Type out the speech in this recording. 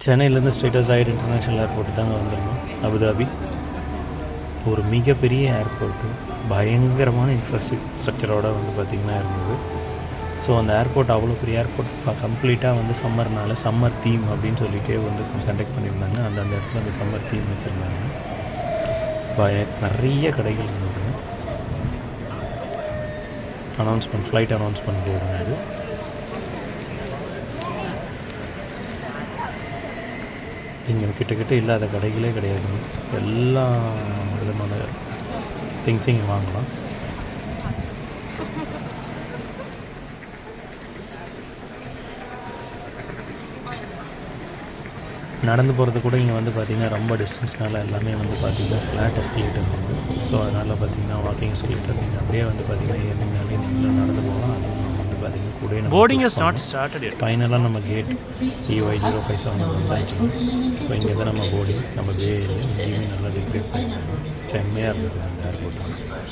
சென்னையிலேருந்து ஸ்ட்ரெயிட்டாக ஜாயிட் international airport தாங்க வந்திருந்தோம். அபுதாபி ஒரு மிகப்பெரிய ஏர்போர்ட்டு, பயங்கரமான இன்ஃப்ராஸ்ட்ரக்சரோடு வந்து பார்த்திங்கன்னா இருந்தது. ஸோ அந்த ஏர்போர்ட் அவ்வளோ பெரிய ஏர்போர்ட் கம்ப்ளீட்டாக வந்து சம்மர்னால சம்மர் தீம் அப்படின்னு சொல்லிகிட்டே வந்து கண்டக்ட் பண்ணியிருந்தாங்க. அந்த இடத்துல அந்த சம்மர் தீம் வச்சுருந்தாங்க. நிறைய கடைகள் இருந்தது. அனௌன்ஸ்மெண்ட், ஃப்ளைட் அனௌன்ஸ்மெண்ட் போர்டு இருந்தது. இங்கே கிட்டக்கிட்ட இல்லாத கடைகளே கிடையாது. எல்லா விதமான திங்ஸும் இங்கே வாங்கலாம். நடந்து போகிறது கூட இங்கே வந்து பார்த்திங்கன்னா ரொம்ப டிஸ்டன்ஸ்னால எல்லாமே வந்து பார்த்திங்கன்னா ஃப்ளாட் எஸ்கலேட்டர் இருக்குது. ஸோ அதனால் பார்த்திங்கன்னா வாக்கிங் எஸ்கலேட்டர் நீங்கள் அப்படியே வந்து பார்த்திங்கன்னா ஏறினாலே நீங்களும் நடந்து போகலாம். அதுவும் வந்து பார்த்திங்கன்னா கூட போர்டிங் இஸ் நாட் ஸ்டார்டட். ஃபைனலாக நம்ம கேட் EY057 வந்தாச்சு. ஸோ இங்கே தான் நம்ம போர்டிங், நம்ம எங்கேயுமே நல்லா டிஸ்பிளே பண்ணி செம்மையாக இருந்தது அந்த ஏர்போர்ட்.